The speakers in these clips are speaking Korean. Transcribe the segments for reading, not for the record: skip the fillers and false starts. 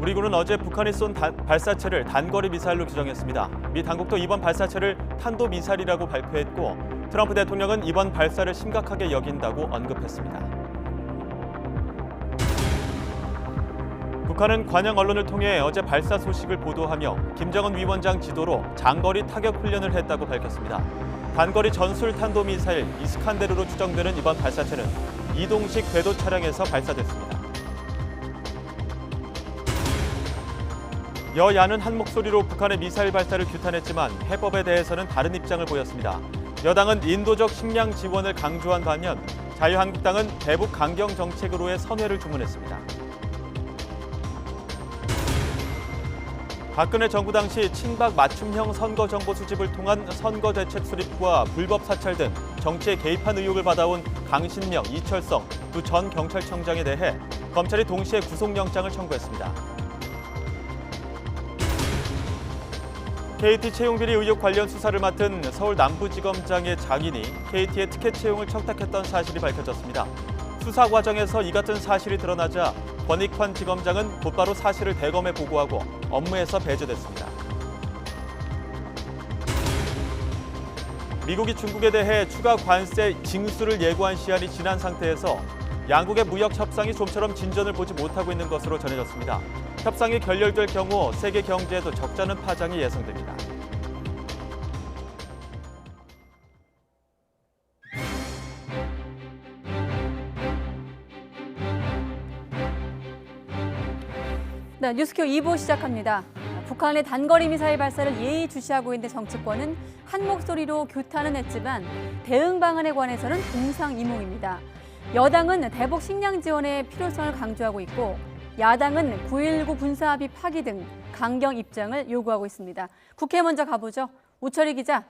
우리 군은 어제 북한이 쏜 발사체를 단거리 미사일로 규정했습니다. 미 당국도 이번 발사체를 탄도미사일이라고 발표했고 트럼프 대통령은 이번 발사를 심각하게 여긴다고 언급했습니다. 북한은 관영 언론을 통해 어제 발사 소식을 보도하며 김정은 위원장 지도로 장거리 타격 훈련을 했다고 밝혔습니다. 단거리 전술 탄도미사일 이스칸데르로 추정되는 이번 발사체는 이동식 궤도 차량에서 발사됐습니다. 여야는 한 목소리로 북한의 미사일 발사를 규탄했지만 해법에 대해서는 다른 입장을 보였습니다. 여당은 인도적 식량 지원을 강조한 반면 자유한국당은 대북 강경 정책으로의 선회를 주문했습니다. 박근혜 정부 당시 친박 맞춤형 선거 정보 수집을 통한 선거 대책 수립과 불법 사찰 등 정치에 개입한 의혹을 받아온 강신명, 이철성 두 전 경찰청장에 대해 검찰이 동시에 구속영장을 청구했습니다. KT 채용비리 의혹 관련 수사를 맡은 서울 남부지검장의 장인이 KT의 티켓 채용을 청탁했던 사실이 밝혀졌습니다. 수사 과정에서 이 같은 사실이 드러나자 권익환 지검장은 곧바로 사실을 대검에 보고하고 업무에서 배제됐습니다. 미국이 중국에 대해 추가 관세 징수를 예고한 시한이 지난 상태에서 양국의 무역 협상이 좀처럼 진전을 보지 못하고 있는 것으로 전해졌습니다. 협상이 결렬될 경우 세계 경제에도 적잖은 파장이 예상됩니다. 네, 뉴스큐 2부 시작합니다. 북한의 단거리 미사일 발사를 예의주시하고 있는 정치권은 한 목소리로 규탄은 했지만 대응 방안에 관해서는 동상이몽입니다. 여당은 대북 식량 지원의 필요성을 강조하고 있고 야당은 9.19 군사합의 파기 등 강경 입장을 요구하고 있습니다. 국회 먼저 가보죠. 우철희 기자.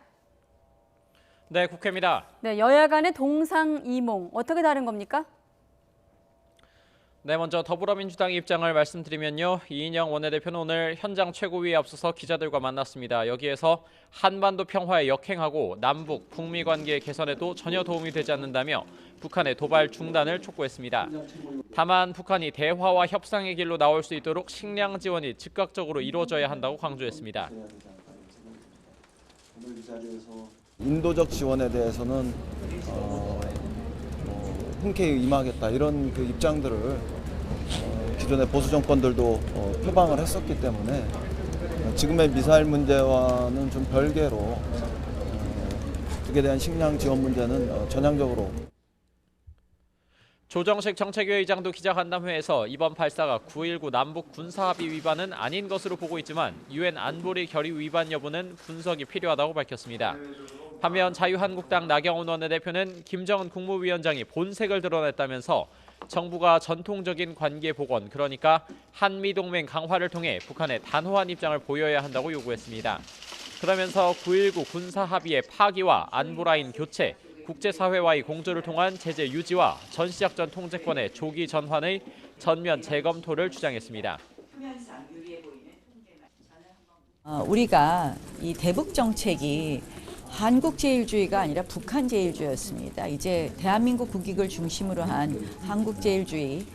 네, 국회입니다. 네, 여야 간의 동상이몽 어떻게 다른 겁니까? 네, 먼저 더불어민주당의 입장을 말씀드리면요. 이인영 원내대표는 오늘 현장 최고위에 앞서서 기자들과 만났습니다. 여기에서 한반도 평화에 역행하고 남북, 북미 관계 개선에도 전혀 도움이 되지 않는다며 북한의 도발 중단을 촉구했습니다. 다만 북한이 대화와 협상의 길로 나올 수 있도록 식량 지원이 즉각적으로 이루어져야 한다고 강조했습니다. 인도적 지원에 대해서는 흔쾌히 임하겠다 이런 그 입장들을 기존의 보수 정권들도 표방을 했었기 때문에 지금의 미사일 문제와는 좀 별개로 북에 대한 식량 지원 문제는 전향적으로. 조정식 정책위의장도 기자간담회에서 이번 발사가 9.19 남북 군사합의 위반은 아닌 것으로 보고 있지만 유엔 안보리 결의 위반 여부는 분석이 필요하다고 밝혔습니다. 반면 자유한국당 나경원 원내대표는 김정은 국무위원장이 본색을 드러냈다면서 정부가 전통적인 관계 복원, 그러니까 한미동맹 강화를 통해 북한에 단호한 입장을 보여야 한다고 요구했습니다. 그러면서 9.19 군사합의의 파기와 안보라인 교체, 국제사회와의 공조를 통한 제재 유지와 전시작전 통제권의 조기 전환의 전면 재검토를 주장했습니다. 우리가 이 대북 정책이 한국 제일주의가 아니라 북한 제일주의였습니다. 이제 대한민국 국익을 중심으로 한 한국 제일주의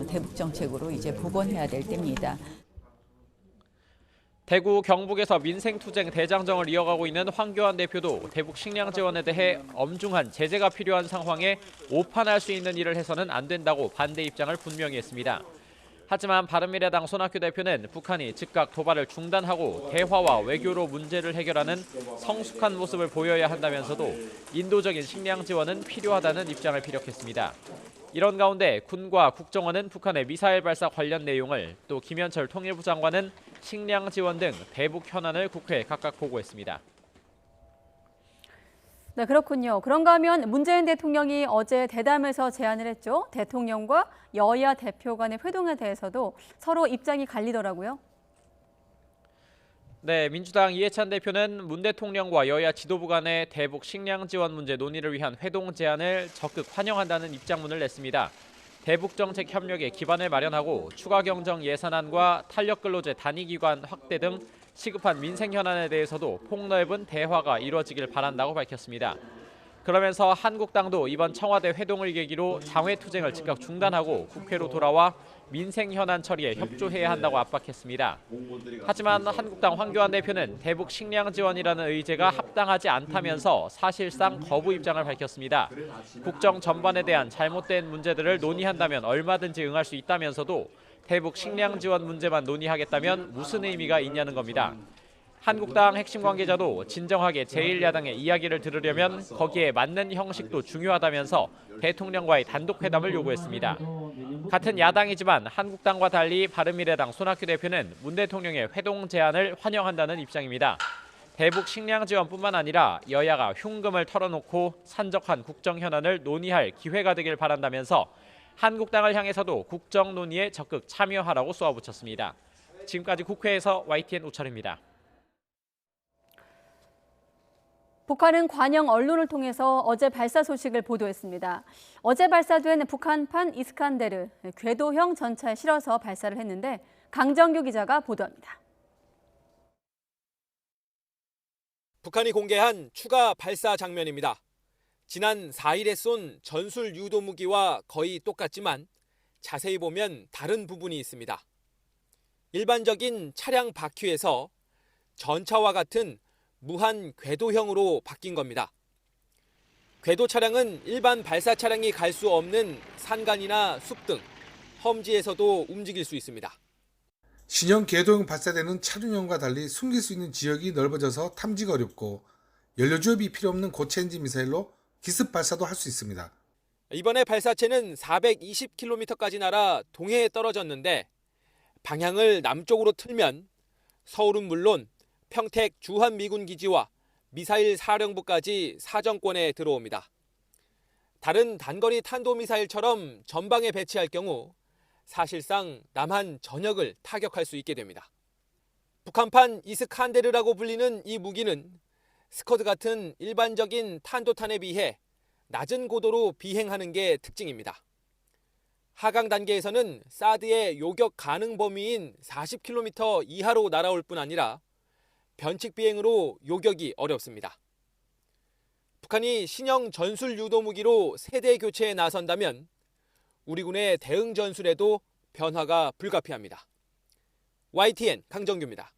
대북 정책으로 이제 복원해야 될 때입니다. 대구 경북에서 민생투쟁 대장정을 이어가고 있는 황교안 대표도 대북 식량 지원에 대해 엄중한 제재가 필요한 상황에 오판할 수 있는 일을 해서는 안 된다고 반대 입장을 분명히 했습니다. 하지만 바른미래당 손학규 대표는 북한이 즉각 도발을 중단하고 대화와 외교로 문제를 해결하는 성숙한 모습을 보여야 한다면서도 인도적인 식량 지원은 필요하다는 입장을 피력했습니다. 이런 가운데 군과 국정원은 북한의 미사일 발사 관련 내용을, 또 김현철 통일부 장관은 식량 지원 등 대북 현안을 국회에 각각 보고했습니다. 네, 그렇군요. 그런가 하면 문재인 대통령이 어제 대담에서 제안을 했죠. 대통령과 여야 대표 간의 회동에 대해서도 서로 입장이 갈리더라고요. 네, 민주당 이해찬 대표는 문 대통령과 여야 지도부 간의 대북 식량 지원 문제 논의를 위한 회동 제안을 적극 환영한다는 입장문을 냈습니다. 대북 정책 협력의 기반을 마련하고 추가 경정 예산안과 탄력 근로제 단위 기간 확대 등 시급한 민생 현안에 대해서도 폭넓은 대화가 이루어지길 바란다고 밝혔습니다. 그러면서 한국당도 이번 청와대 회동을 계기로 장외투쟁을 즉각 중단하고 국회로 돌아와 민생 현안 처리에 협조해야 한다고 압박했습니다. 하지만 한국당 황교안 대표는 대북 식량 지원이라는 의제가 합당하지 않다면서 사실상 거부 입장을 밝혔습니다. 국정 전반에 대한 잘못된 문제들을 논의한다면 얼마든지 응할 수 있다면서도 대북 식량 지원 문제만 논의하겠다면 무슨 의미가 있냐는 겁니다. 한국당 핵심 관계자도 진정하게 제1야당의 이야기를 들으려면 거기에 맞는 형식도 중요하다면서 대통령과의 단독 회담을 요구했습니다. 같은 야당이지만 한국당과 달리 바른미래당 손학규 대표는 문 대통령의 회동 제안을 환영한다는 입장입니다. 대북 식량 지원뿐만 아니라 여야가 흉금을 털어놓고 산적한 국정 현안을 논의할 기회가 되길 바란다면서 한국당을 향해서도 국정 논의에 적극 참여하라고 쏘아붙였습니다. 지금까지 국회에서 YTN 오철입니다. 북한은 관영 언론을 통해서 어제 발사 소식을 보도했습니다. 어제 발사된 북한판 이스칸데르 궤도형 전차에 실어서 발사를 했는데 강정규 기자가 보도합니다. 북한이 공개한 추가 발사 장면입니다. 지난 4일에 쏜 전술 유도 무기와 거의 똑같지만 자세히 보면 다른 부분이 있습니다. 일반적인 차량 바퀴에서 전차와 같은 무한 궤도형으로 바뀐 겁니다. 궤도 차량은 일반 발사 차량이 갈 수 없는 산간이나 숲 등 험지에서도 움직일 수 있습니다. 신형 궤도형 발사대는 차륜형과 달리 숨길 수 있는 지역이 넓어져서 탐지가 어렵고 연료 주입이 필요 없는 고체 엔진 미사일로 기습 발사도 할 수 있습니다. 이번에 발사체는 420km까지 날아 동해에 떨어졌는데 방향을 남쪽으로 틀면 서울은 물론 평택 주한미군기지와 미사일 사령부까지 사정권에 들어옵니다. 다른 단거리 탄도미사일처럼 전방에 배치할 경우 사실상 남한 전역을 타격할 수 있게 됩니다. 북한판 이스칸데르라고 불리는 이 무기는 스커드 같은 일반적인 탄도탄에 비해 낮은 고도로 비행하는 게 특징입니다. 하강 단계에서는 사드의 요격 가능 범위인 40km 이하로 날아올 뿐 아니라 변칙 비행으로 요격이 어렵습니다. 북한이 신형 전술 유도 무기로 세대 교체에 나선다면 우리 군의 대응 전술에도 변화가 불가피합니다. YTN 강정규입니다.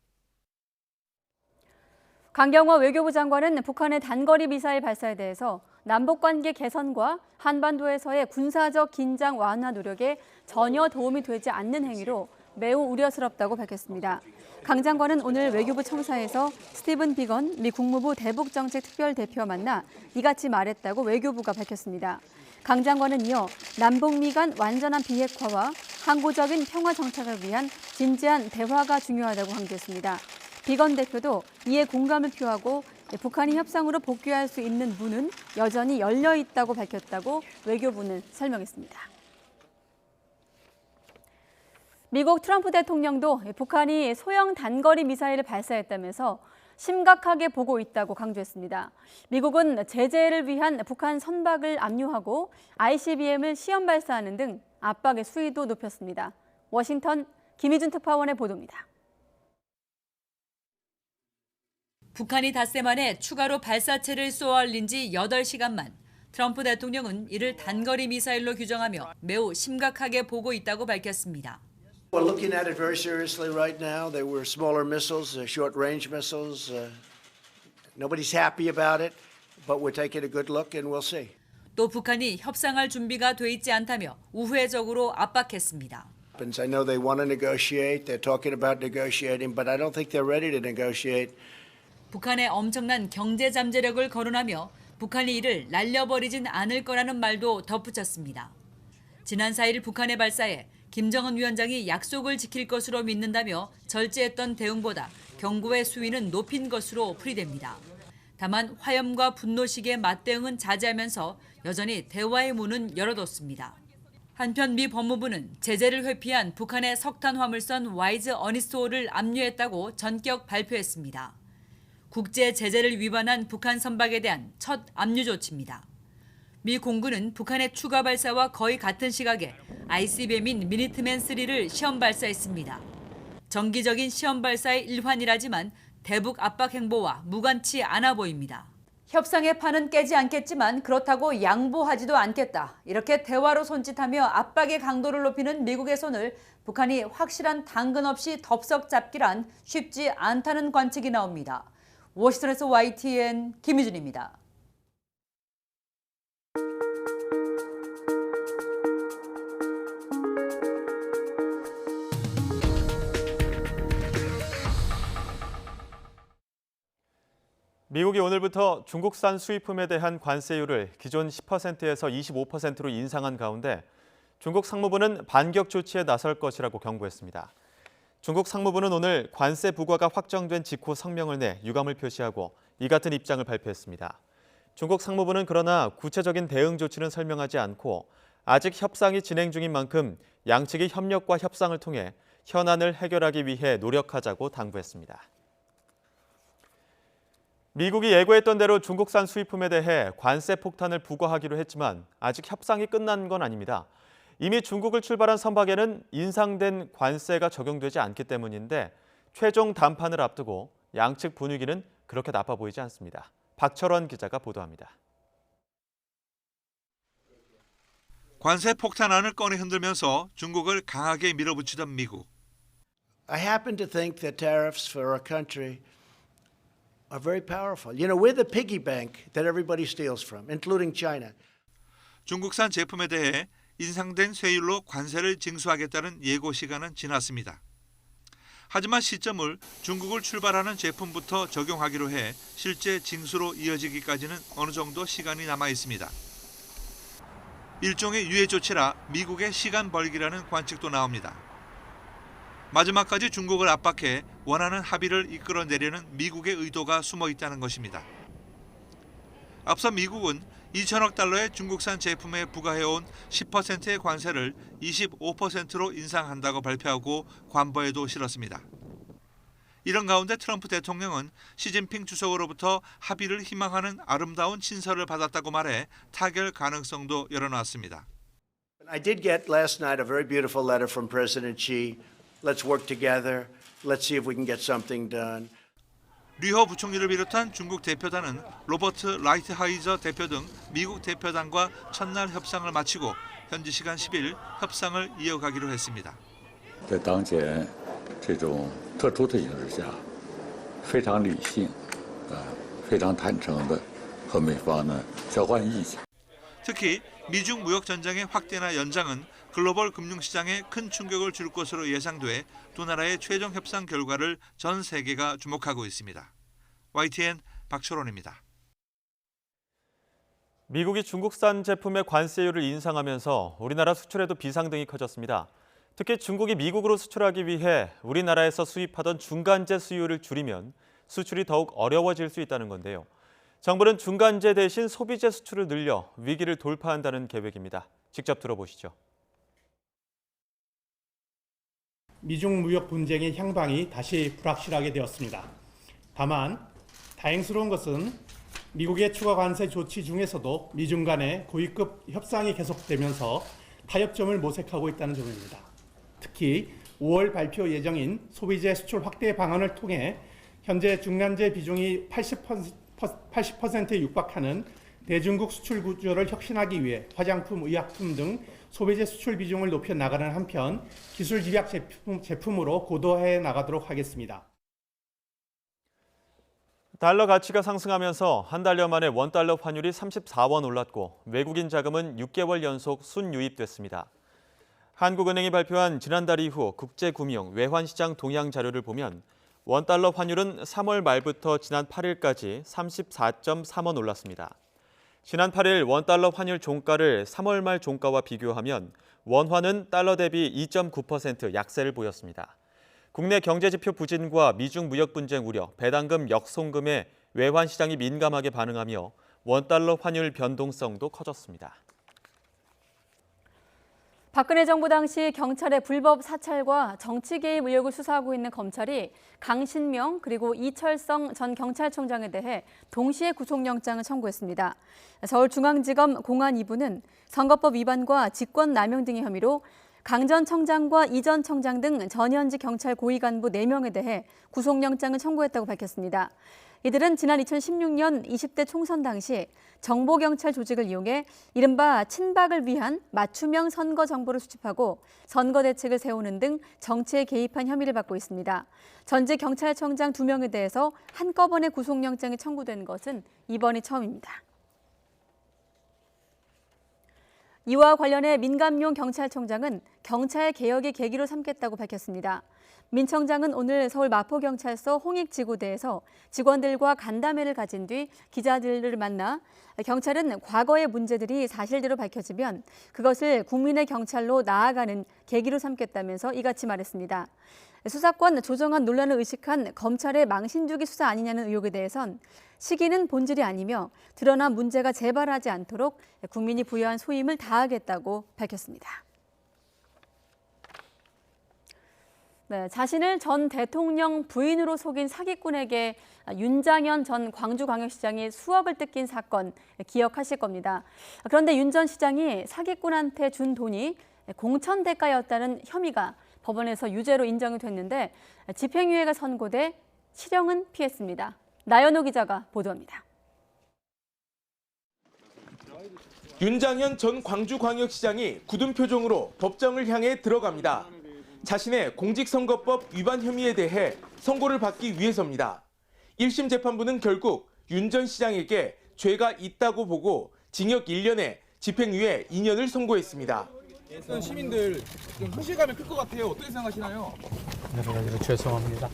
강경화 외교부 장관은 북한의 단거리 미사일 발사에 대해서 남북관계 개선과 한반도에서의 군사적 긴장 완화 노력에 전혀 도움이 되지 않는 행위로 매우 우려스럽다고 밝혔습니다. 강 장관은 오늘 외교부 청사에서 스티븐 비건 미 국무부 대북정책 특별대표와 만나 이같이 말했다고 외교부가 밝혔습니다. 강 장관은 이어 남북미 간 완전한 비핵화와 항구적인 평화 정착을 위한 진지한 대화가 중요하다고 강조했습니다. 비건 대표도 이에 공감을 표하고 북한이 협상으로 복귀할 수 있는 문은 여전히 열려 있다고 밝혔다고 외교부는 설명했습니다. 미국 트럼프 대통령도 북한이 소형 단거리 미사일을 발사했다면서 심각하게 보고 있다고 강조했습니다. 미국은 제재를 위한 북한 선박을 압류하고 ICBM을 시험 발사하는 등 압박의 수위도 높였습니다. 워싱턴 김희준 특파원의 보도입니다. 북한이 닷새 만에 추가로 발사체를 쏘아올린 지 8시간만 트럼프 대통령은 이를 단거리 미사일로 규정하며 매우 심각하게 보고 있다고 밝혔습니다. We're looking at it very seriously right now. They were smaller missiles, short-range missiles. Nobody's happy about it, but we're taking a good look and we'll see. 또 북한이 협상할 준비가 돼 있지 않다며 우회적으로 압박했습니다. I know they want to negotiate. They're talking about negotiating, but I don't think they're ready to negotiate. 북한의 엄청난 경제 잠재력을 거론하며 북한이 이를 날려버리진 않을 거라는 말도 덧붙였습니다. 지난 4일 북한의 발사에 김정은 위원장이 약속을 지킬 것으로 믿는다며 절제했던 대응보다 경고의 수위는 높인 것으로 풀이됩니다. 다만 화염과 분노식의 맞대응은 자제하면서 여전히 대화의 문은 열어뒀습니다. 한편 미 법무부는 제재를 회피한 북한의 석탄 화물선 와이즈 어니스토어를 압류했다고 전격 발표했습니다. 국제 제재를 위반한 북한 선박에 대한 첫 압류 조치입니다. 미 공군은 북한의 추가 발사와 거의 같은 시각에 ICBM인 미니트맨 3를 시험 발사했습니다. 정기적인 시험 발사의 일환이라지만 대북 압박 행보와 무관치 않아 보입니다. 협상의 판은 깨지 않겠지만 그렇다고 양보하지도 않겠다. 이렇게 대화로 손짓하며 압박의 강도를 높이는 미국의 손을 북한이 확실한 당근 없이 덥석 잡기란 쉽지 않다는 관측이 나옵니다. 워싱턴에서 YTN 김유준입니다. 미국이 오늘부터 중국산 수입품에 대한 관세율을 기존 10%에서 25%로 인상한 가운데 중국 상무부는 반격 조치에 나설 것이라고 경고했습니다. 중국 상무부는 오늘 관세 부과가 확정된 직후 성명을 내 유감을 표시하고 이 같은 입장을 발표했습니다. 중국 상무부는 그러나 구체적인 대응 조치는 설명하지 않고 아직 협상이 진행 중인 만큼 양측이 협력과 협상을 통해 현안을 해결하기 위해 노력하자고 당부했습니다. 미국이 예고했던 대로 중국산 수입품에 대해 관세 폭탄을 부과하기로 했지만 아직 협상이 끝난 건 아닙니다. 이미 중국을 출발한 선박에는 인상된 관세가 적용되지 않기 때문인데 최종談판을 앞두고 양측 분위기는 그렇게 나빠 보이지 않습니다. 박철원 기자가 보도합니다. 관세 폭탄안을 꺼내 흔들면서 중국을 강하게 밀어붙이던 미국. I happen to think that tariffs for our country are very powerful. You know, we're the piggy bank that everybody steals from, including China. 중국산 제품에 대해 인상된 세율로 관세를 징수하겠다는 예고 시간은 지났습니다. 하지만 시점을 중국을 출발하는 제품부터 적용하기로 해 실제 징수로 이어지기까지는 어느 정도 시간이 남아 있습니다. 일종의 유예 조치라 미국의 시간 벌기라는 관측도 나옵니다. 마지막까지 중국을 압박해 원하는 합의를 이끌어내려는 미국의 의도가 숨어 있다는 것입니다. 앞서 미국은 2천억 달러의 중국산 제품에 부과해온 10%의 관세를 25%로 인상한다고 발표하고 관보에도 실었습니다. 이런 가운데 트럼프 대통령은 시진핑 주석으로부터 합의를 희망하는 아름다운 친서를 받았다고 말해 타결 가능성도 열어놨습니다. I did get last night a very beautiful letter from President Xi. Let's work together. Let's see if we can get something done. 류허 부총리를 비롯한 중국 대표단은 로버트 라이트하이저 대표 등 미국 대표단과 첫날 협상을 마치고 현지 시간 10일 협상을 이어가기로 했습니다. 在当前这种特殊的形势下，非常理性，非常坦诚的和美方呢交换意见。 특히 미중 무역 전쟁의 확대나 연장은 글로벌 금융시장에 큰 충격을 줄 것으로 예상돼 두 나라의 최종 협상 결과를 전 세계가 주목하고 있습니다. YTN 박철원입니다. 미국이 중국산 제품의 관세율을 인상하면서 우리나라 수출에도 비상등이 커졌습니다. 특히 중국이 미국으로 수출하기 위해 우리나라에서 수입하던 중간재 수요를 줄이면 수출이 더욱 어려워질 수 있다는 건데요. 정부는 중간재 대신 소비재 수출을 늘려 위기를 돌파한다는 계획입니다. 직접 들어보시죠. 미중 무역 분쟁의 향방이 다시 불확실하게 되었습니다. 다만 다행스러운 것은 미국의 추가 관세 조치 중에서도 미중 간의 고위급 협상이 계속되면서 타협점을 모색하고 있다는 점입니다. 특히 5월 발표 예정인 소비재 수출 확대 방안을 통해 현재 중간재 비중이 80%에 육박하는 대중국 수출 구조를 혁신하기 위해 화장품, 의약품 등 소비재 수출 비중을 높여 나가는 한편 기술 집약 제품으로 고도화해 나가도록 하겠습니다. 달러 가치가 상승하면서 한 달여 만에 원달러 환율이 34원 올랐고 외국인 자금은 6개월 연속 순유입됐습니다. 한국은행이 발표한 지난달 이후 국제금융, 외환시장 동향 자료를 보면 원달러 환율은 3월 말부터 지난 8일까지 34.3원 올랐습니다. 지난 8일 원달러 환율 종가를 3월 말 종가와 비교하면 원화는 달러 대비 2.9% 약세를 보였습니다. 국내 경제지표 부진과 미중 무역 분쟁 우려, 배당금 역송금에 외환시장이 민감하게 반응하며 원달러 환율 변동성도 커졌습니다. 박근혜 정부 당시 경찰의 불법 사찰과 정치 개입 의혹을 수사하고 있는 검찰이 강신명 그리고 이철성 전 경찰청장에 대해 동시에 구속영장을 청구했습니다. 서울중앙지검 공안 2부는 선거법 위반과 직권남용 등의 혐의로 강 전 청장과 이 전 청장 등 전현직 경찰 고위 간부 4명에 대해 구속영장을 청구했다고 밝혔습니다. 이들은 지난 2016년 20대 총선 당시 정보경찰 조직을 이용해 이른바 친박을 위한 맞춤형 선거 정보를 수집하고 선거 대책을 세우는 등 정치에 개입한 혐의를 받고 있습니다. 전직 경찰청장 2명에 대해서 한꺼번에 구속영장이 청구된 것은 이번이 처음입니다. 이와 관련해 민감용 경찰청장은 경찰 개혁의 계기로 삼겠다고 밝혔습니다. 민 청장은 오늘 서울 마포경찰서 홍익지구대에서 직원들과 간담회를 가진 뒤 기자들을 만나 경찰은 과거의 문제들이 사실대로 밝혀지면 그것을 국민의 경찰로 나아가는 계기로 삼겠다면서 이같이 말했습니다. 수사권 조정안 논란을 의식한 검찰의 망신주기 수사 아니냐는 의혹에 대해선 시기는 본질이 아니며 드러난 문제가 재발하지 않도록 국민이 부여한 소임을 다하겠다고 밝혔습니다. 네, 자신을 전 대통령 부인으로 속인 사기꾼에게 윤장현 전 광주광역시장이 수억을 뜯긴 사건 기억하실 겁니다. 그런데 윤 전 시장이 사기꾼한테 준 돈이 공천 대가였다는 혐의가 법원에서 유죄로 인정이 됐는데 집행유예가 선고돼 실형은 피했습니다. 나연호 기자가 보도합니다. 윤장현 전 광주광역시장이 굳은 표정으로 법정을 향해 들어갑니다. 자신의 공직선거법 위반 혐의에 대해 선고를 받기 위해서입니다. 1심 재판부는 결국 윤 전 시장에게 죄가 있다고 보고 징역 1년에 집행유예 2년을 선고했습니다. 시민들 좀 현실감이 클 것 같아요. 어떻게 생각하시나요? 여러 가지로 죄송합니다.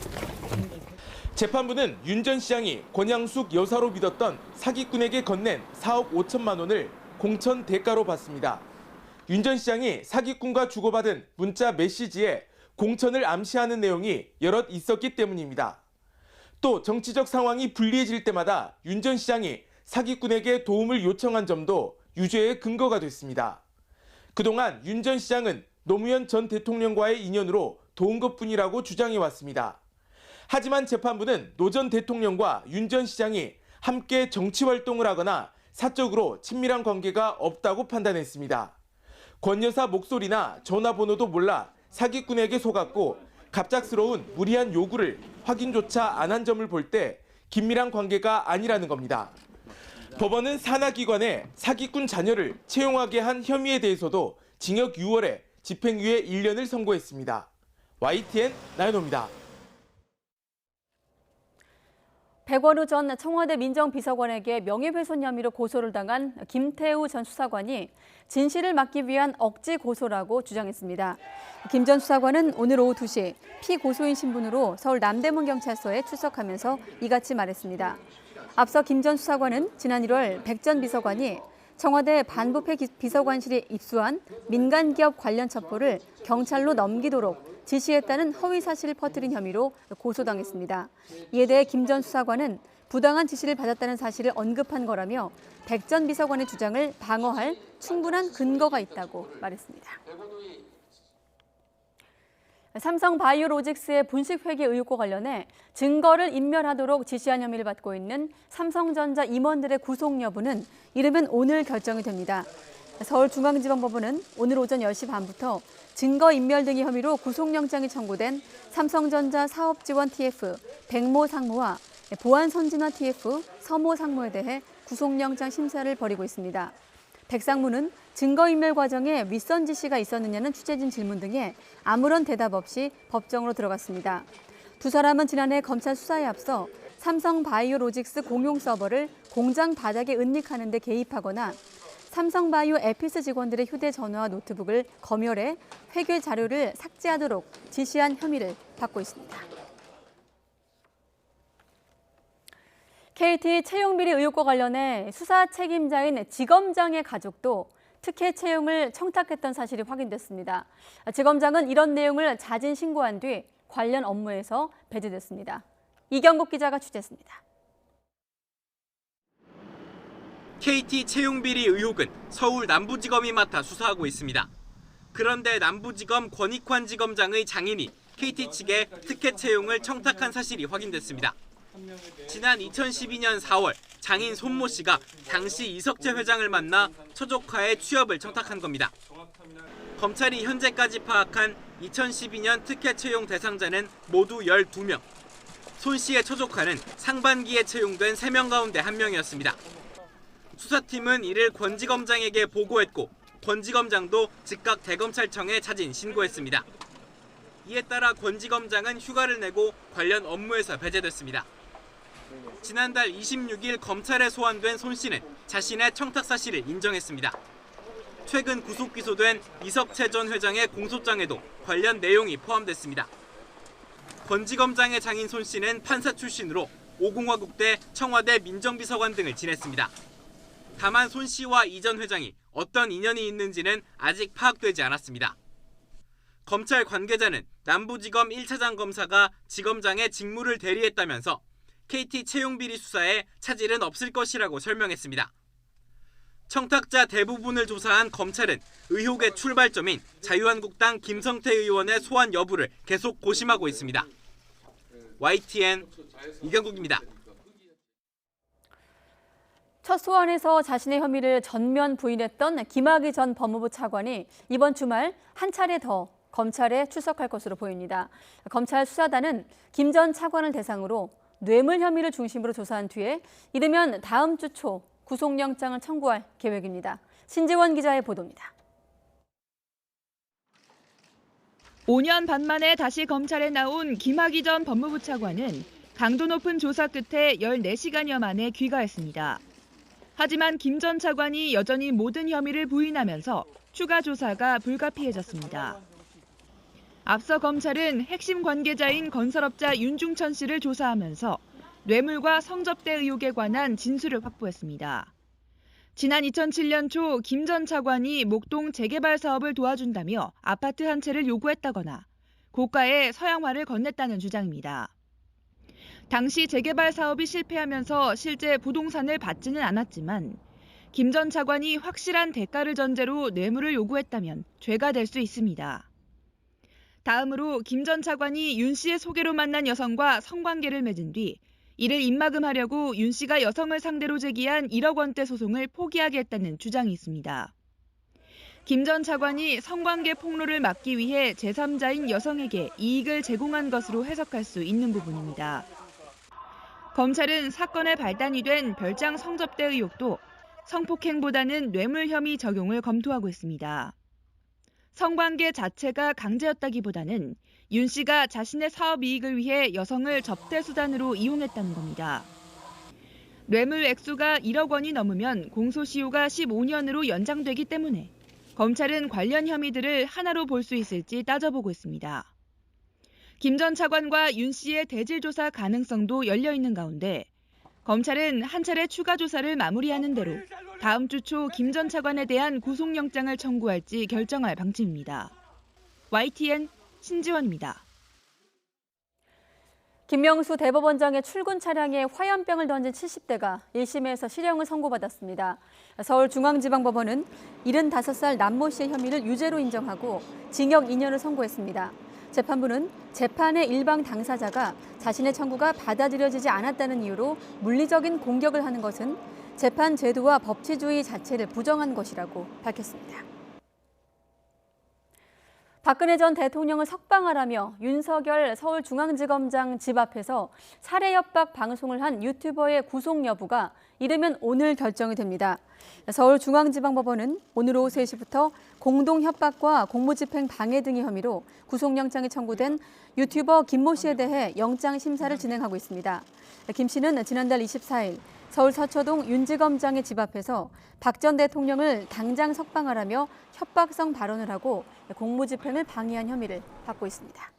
재판부는 윤 전 시장이 권양숙 여사로 믿었던 사기꾼에게 건넨 4억 5천만 원을 공천 대가로 받습니다. 윤 전 시장이 사기꾼과 주고받은 문자 메시지에 공천을 암시하는 내용이 여럿 있었기 때문입니다. 또 정치적 상황이 불리해질 때마다 윤 전 시장이 사기꾼에게 도움을 요청한 점도 유죄의 근거가 됐습니다. 그동안 윤 전 시장은 노무현 전 대통령과의 인연으로 도운 것뿐이라고 주장해왔습니다. 하지만 재판부는 노 전 대통령과 윤 전 시장이 함께 정치활동을 하거나 사적으로 친밀한 관계가 없다고 판단했습니다. 권 여사 목소리나 전화번호도 몰라 사기꾼에게 속았고 갑작스러운 무리한 요구를 확인조차 안 한 점을 볼 때 긴밀한 관계가 아니라는 겁니다. 법원은 산하기관에 사기꾼 자녀를 채용하게 한 혐의에 대해서도 징역 6월에 집행유예 1년을 선고했습니다. YTN 나연호입니다. 백원우 전 청와대 민정비서관에게 명예훼손 혐의로 고소를 당한 김태우 전 수사관이 진실을 막기 위한 억지 고소라고 주장했습니다. 김 전 수사관은 오늘 오후 2시 피고소인 신분으로 서울 남대문경찰서에 출석하면서 이같이 말했습니다. 앞서 김 전 수사관은 지난 1월 백 전 비서관이 청와대 반부패 비서관실에 입수한 민간기업 관련 첩보를 경찰로 넘기도록 지시했다는 허위 사실을 퍼뜨린 혐의로 고소당했습니다. 이에 대해 김 전 수사관은 부당한 지시를 받았다는 사실을 언급한 거라며 백 전 비서관의 주장을 방어할 충분한 근거가 있다고 말했습니다. 삼성바이오로직스의 분식회계 의혹과 관련해 증거를 인멸하도록 지시한 혐의를 받고 있는 삼성전자 임원들의 구속 여부는 이르면 오늘 결정이 됩니다. 서울중앙지방법원은 오늘 오전 10시 반부터 증거인멸 등의 혐의로 구속영장이 청구된 삼성전자 사업지원 TF 백모 상무와 보안선진화 TF 서모 상무에 대해 구속영장 심사를 벌이고 있습니다. 백 상무는 증거인멸 과정에 윗선 지시가 있었느냐는 취재진 질문 등에 아무런 대답 없이 법정으로 들어갔습니다. 두 사람은 지난해 검찰 수사에 앞서 삼성바이오로직스 공용 서버를 공장 바닥에 은닉하는 데 개입하거나 삼성바이오 에피스 직원들의 휴대전화와 노트북을 검열해 회계 자료를 삭제하도록 지시한 혐의를 받고 있습니다. KT 채용비리 의혹과 관련해 수사 책임자인 지검장의 가족도 특혜 채용을 청탁했던 사실이 확인됐습니다. 지검장은 이런 내용을 자진 신고한 뒤 관련 업무에서 배제됐습니다. 이경국 기자가 취재했습니다. KT 채용비리 의혹은 서울 남부지검이 맡아 수사하고 있습니다. 그런데 남부지검 권익환 지검장의 장인이 KT 측에 특혜 채용을 청탁한 사실이 확인됐습니다. 지난 2012년 4월 장인 손모 씨가 당시 이석재 회장을 만나 처조카의 취업을 청탁한 겁니다. 검찰이 현재까지 파악한 2012년 특혜 채용 대상자는 모두 12명. 손 씨의 처조카는 상반기에 채용된 3명 가운데 1명이었습니다. 수사팀은 이를 권지검장에게 보고했고 권지검장도 즉각 대검찰청에 자진 신고했습니다. 이에 따라 권지검장은 휴가를 내고 관련 업무에서 배제됐습니다. 지난달 26일 검찰에 소환된 손 씨는 자신의 청탁 사실을 인정했습니다. 최근 구속 기소된 이석채 전 회장의 공소장에도 관련 내용이 포함됐습니다. 권지검장의 장인 손 씨는 판사 출신으로 오공화국대, 청와대 민정비서관 등을 지냈습니다. 다만 손 씨와 이 전 회장이 어떤 인연이 있는지는 아직 파악되지 않았습니다. 검찰 관계자는 남부지검 1차장 검사가 지검장의 직무를 대리했다면서 KT 채용비리 수사에 차질은 없을 것이라고 설명했습니다. 청탁자 대부분을 조사한 검찰은 의혹의 출발점인 자유한국당 김성태 의원의 소환 여부를 계속 고심하고 있습니다. YTN 이경국입니다. 첫 소환에서 자신의 혐의를 전면 부인했던 김학의 전 법무부 차관이 이번 주말 한 차례 더 검찰에 출석할 것으로 보입니다. 검찰 수사단은 김 전 차관을 대상으로 뇌물 혐의를 중심으로 조사한 뒤에 이르면 다음 주 초 구속영장을 청구할 계획입니다. 신지원 기자의 보도입니다. 5년 반 만에 다시 검찰에 나온 김학의 전 법무부 차관은 강도 높은 조사 끝에 14시간여 만에 귀가했습니다. 하지만 김 전 차관이 여전히 모든 혐의를 부인하면서 추가 조사가 불가피해졌습니다. 앞서 검찰은 핵심 관계자인 건설업자 윤중천 씨를 조사하면서 뇌물과 성접대 의혹에 관한 진술을 확보했습니다. 지난 2007년 초 김 전 차관이 목동 재개발 사업을 도와준다며 아파트 한 채를 요구했다거나 고가의 서양화를 건넸다는 주장입니다. 당시 재개발 사업이 실패하면서 실제 부동산을 받지는 않았지만 김 전 차관이 확실한 대가를 전제로 뇌물을 요구했다면 죄가 될 수 있습니다. 다음으로 김 전 차관이 윤 씨의 소개로 만난 여성과 성관계를 맺은 뒤 이를 입막음하려고 윤 씨가 여성을 상대로 제기한 1억 원대 소송을 포기하게 했다는 주장이 있습니다. 김 전 차관이 성관계 폭로를 막기 위해 제3자인 여성에게 이익을 제공한 것으로 해석할 수 있는 부분입니다. 검찰은 사건의 발단이 된 별장 성접대 의혹도 성폭행보다는 뇌물 혐의 적용을 검토하고 있습니다. 성관계 자체가 강제였다기보다는 윤 씨가 자신의 사업 이익을 위해 여성을 접대 수단으로 이용했다는 겁니다. 뇌물 액수가 1억 원이 넘으면 공소시효가 15년으로 연장되기 때문에 검찰은 관련 혐의들을 하나로 볼 수 있을지 따져보고 있습니다. 김 전 차관과 윤 씨의 대질 조사 가능성도 열려 있는 가운데 검찰은 한 차례 추가 조사를 마무리하는 대로 다음 주 초 김 전 차관에 대한 구속영장을 청구할지 결정할 방침입니다. YTN 신지원입니다. 김명수 대법원장의 출근 차량에 화염병을 던진 70대가 1심에서 실형을 선고받았습니다. 서울중앙지방법원은 75살 남모 씨의 혐의를 유죄로 인정하고 징역 2년을 선고했습니다. 재판부는 재판의 일방 당사자가 자신의 청구가 받아들여지지 않았다는 이유로 물리적인 공격을 하는 것은 재판 제도와 법치주의 자체를 부정한 것이라고 밝혔습니다. 박근혜 전 대통령을 석방하라며 윤석열 서울중앙지검장 집 앞에서 살해 협박 방송을 한 유튜버의 구속 여부가 이르면 오늘 결정이 됩니다. 서울중앙지방법원은 오늘 오후 3시부터 공동협박과 공무집행 방해 등의 혐의로 구속영장이 청구된 유튜버 김모 씨에 대해 영장 심사를 진행하고 있습니다. 김 씨는 지난달 24일 서울 서초동 윤지검장의 집 앞에서 박 전 대통령을 당장 석방하라며 협박성 발언을 하고 공무집행을 방해한 혐의를 받고 있습니다.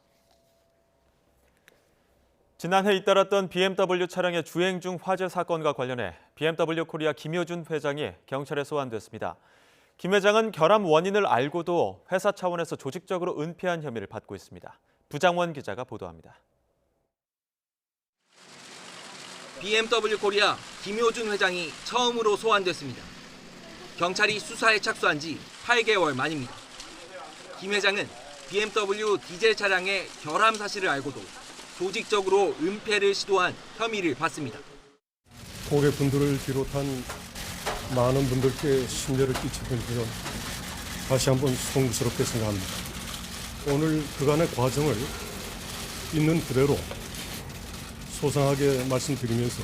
지난해 잇따랐던 BMW 차량의 주행 중 화재 사건과 관련해 BMW 코리아 김효준 회장이 경찰에 소환됐습니다. 김 회장은 결함 원인을 알고도 회사 차원에서 조직적으로 은폐한 혐의를 받고 있습니다. 부장원 기자가 보도합니다. BMW 코리아 김효준 회장이 처음으로 소환됐습니다. 경찰이 수사에 착수한 지 8개월 만입니다. 김 회장은 BMW 디젤 차량의 결함 사실을 알고도 조직적으로 은폐를 시도한 혐의를 받습니다. 고객분들을 비롯한 많은 분들께 심려를 끼치는 점 다시 한번 송구스럽게 생각합니다. 오늘 그간의 과정을 있는 그대로 소상하게 말씀드리면서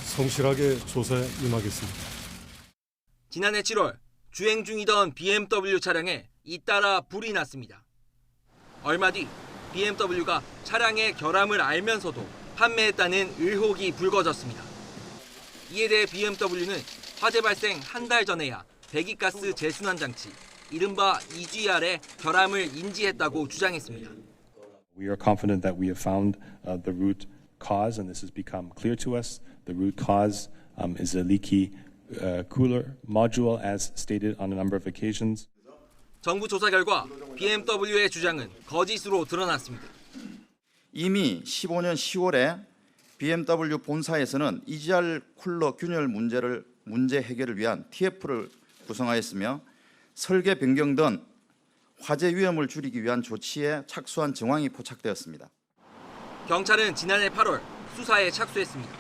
성실하게 조사에 임하겠습니다. 지난해 7월 주행 중이던 BMW 차량에 잇따라 불이 났습니다. 얼마 뒤 BMW가 차량의 결함을 알면서도 판매했다는 의혹이 불거졌습니다. 이에 대해 BMW는 화재 발생 한 달 전에야 배기가스 재순환 장치, 이른바 EGR의 결함을 인지했다고 주장했습니다. We are confident that we have found the root cause, and this has become clear to us. The root cause is a leaky cooler module, as stated on a number of occasions. 정부 조사 결과 BMW의 주장은 거짓으로 드러났습니다. 이미 15년 10월에 BMW 본사에서는 EGR 쿨러 균열 문제 해결을 위한 TF를 구성하였으며 설계 변경 등 화재 위험을 줄이기 위한 조치에 착수한 정황이 포착되었습니다. 경찰은 지난해 8월 수사에 착수했습니다.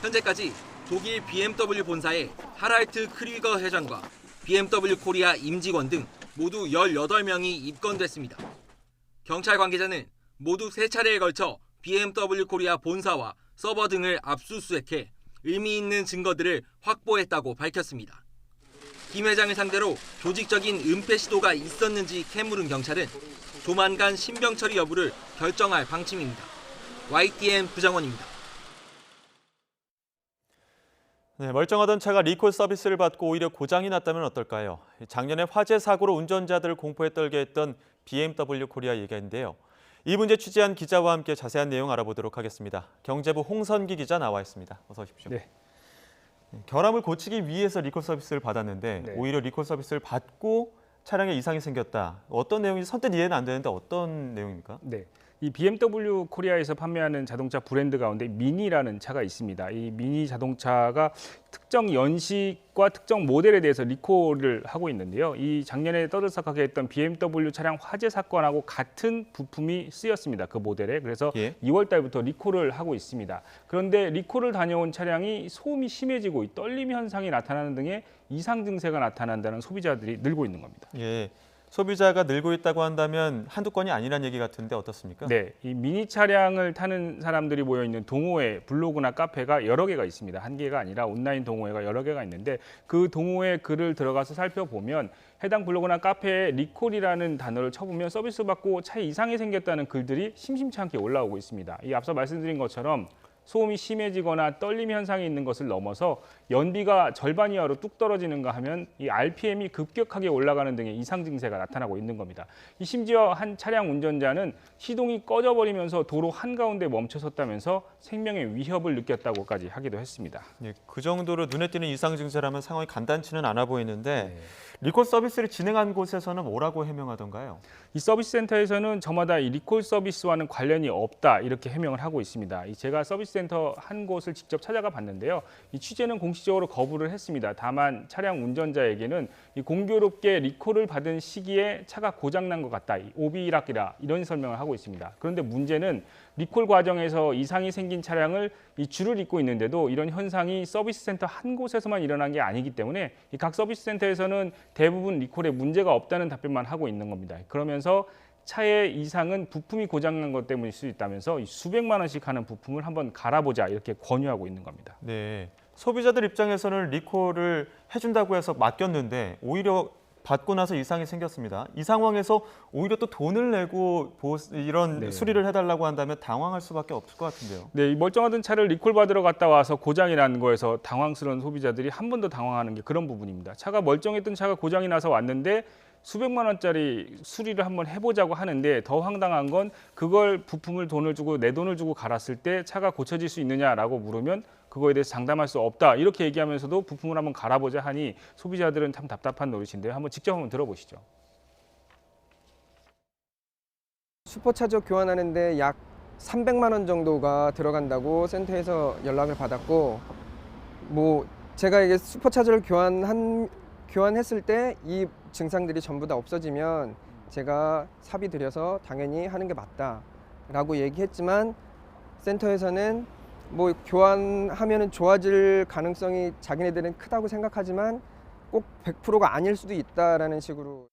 현재까지 독일 BMW 본사의 하랄트 크리거 회장과 BMW 코리아 임직원 등 모두 18명이 입건됐습니다. 경찰 관계자는 모두 3차례에 걸쳐 BMW 코리아 본사와 서버 등을 압수수색해 의미 있는 증거들을 확보했다고 밝혔습니다. 김 회장을 상대로 조직적인 은폐 시도가 있었는지 캐물은 경찰은 조만간 신병 처리 여부를 결정할 방침입니다. YTN 부장원입니다. 네, 멀쩡하던 차가 리콜 서비스를 받고 오히려 고장이 났다면 어떨까요? 작년에 화재 사고로 운전자들을 공포에 떨게 했던 BMW 코리아 얘기인데요. 이 문제 취재한 기자와 함께 자세한 내용 알아보도록 하겠습니다. 경제부 홍선기 기자 나와 있습니다. 어서 오십시오. 네. 결함을 고치기 위해서 리콜 서비스를 받았는데 네. 오히려 리콜 서비스를 받고 차량에 이상이 생겼다. 어떤 내용인지 선뜻 이해는 안 되는데 어떤 내용입니까? 네. 이 BMW 코리아에서 판매하는 자동차 브랜드 가운데 미니라는 차가 있습니다. 이 미니 자동차가 특정 연식과 특정 모델에 대해서 리콜을 하고 있는데요. 이 작년에 떠들썩하게 했던 BMW 차량 화재 사건하고 같은 부품이 쓰였습니다. 그 모델에. 그래서 2월 달부터 리콜을 하고 있습니다. 그런데 리콜을 다녀온 차량이 소음이 심해지고 떨림 현상이 나타나는 등의 이상 증세가 나타난다는 소비자들이 늘고 있는 겁니다. 예. 소비자가 늘고 있다고 한다면 한두 건이 아니란 얘기 같은데 어떻습니까? 네, 이 미니 차량을 타는 사람들이 모여 있는 동호회, 블로그나 카페가 여러 개가 있습니다. 한 개가 아니라 온라인 동호회가 여러 개가 있는데 그 동호회 글을 들어가서 살펴보면 해당 블로그나 카페에 리콜이라는 단어를 쳐보면 서비스 받고 차에 이상이 생겼다는 글들이 심심치 않게 올라오고 있습니다. 이 앞서 말씀드린 것처럼 소음이 심해지거나 떨림 현상이 있는 것을 넘어서 연비가 절반 이하로 뚝 떨어지는가 하면 이 RPM이 급격하게 올라가는 등의 이상 증세가 나타나고 있는 겁니다. 심지어 한 차량 운전자는 시동이 꺼져버리면서 도로 한가운데 멈춰섰다면서 생명의 위협을 느꼈다고까지 하기도 했습니다. 예, 그 정도로 눈에 띄는 이상 증세라면 상황이 간단치는 않아 보이는데 리콜 서비스를 진행한 곳에서는 뭐라고 해명하던가요? 이 서비스 센터에서는 저마다 이 리콜 서비스와는 관련이 없다 이렇게 해명을 하고 있습니다. 제가 서비스 센터 한 곳을 직접 찾아가 봤는데요. 이 취재는 공식적으로 거부를 했습니다. 다만 차량 운전자에게는 이 공교롭게 리콜을 받은 시기에 차가 고장난 것 같다. 오비락이라 이런 설명을 하고 있습니다. 그런데 문제는 리콜 과정에서 이상이 생긴 차량을 이 줄을 잇고 있는데도 이런 현상이 서비스 센터 한 곳에서만 일어난 게 아니기 때문에 이 각 서비스 센터에서는 대부분 리콜에 문제가 없다는 답변만 하고 있는 겁니다. 그러면서 차의 이상은 부품이 고장난 것 때문일 수 있다면서 수백만 원씩 하는 부품을 한번 갈아보자 이렇게 권유하고 있는 겁니다. 네, 소비자들 입장에서는 리콜을 해준다고 해서 맡겼는데 오히려 받고 나서 이상이 생겼습니다. 이 상황에서 오히려 또 돈을 내고 이런 수리를 해달라고 한다면 당황할 수밖에 없을 것 같은데요. 네, 이 멀쩡하던 차를 리콜 받으러 갔다 와서 고장이 난 거에서 당황스러운 소비자들이 한 번 더 당황하는 게 그런 부분입니다. 차가 멀쩡했던 차가 고장이 나서 왔는데 수백만 원짜리 수리를 한번 해보자고 하는데 더 황당한 건 그걸 부품을 돈을 주고 내 돈을 주고 갈았을 때 차가 고쳐질 수 있느냐라고 물으면 그거에 대해서 장담할 수 없다 이렇게 얘기하면서도 부품을 한번 갈아보자 하니 소비자들은 참 답답한 노릇인데요. 한번 직접 한번 들어보시죠. 슈퍼차저 교환하는데 약 300만 원 정도가 들어간다고 센터에서 연락을 받았고 제가 이게 슈퍼차저를 교환했을 때 이 증상들이 전부 다 없어지면 제가 사비 들여서 당연히 하는 게 맞다라고 얘기했지만 센터에서는 교환하면은 좋아질 가능성이 자기네들은 크다고 생각하지만 꼭 100%가 아닐 수도 있다라는 식으로.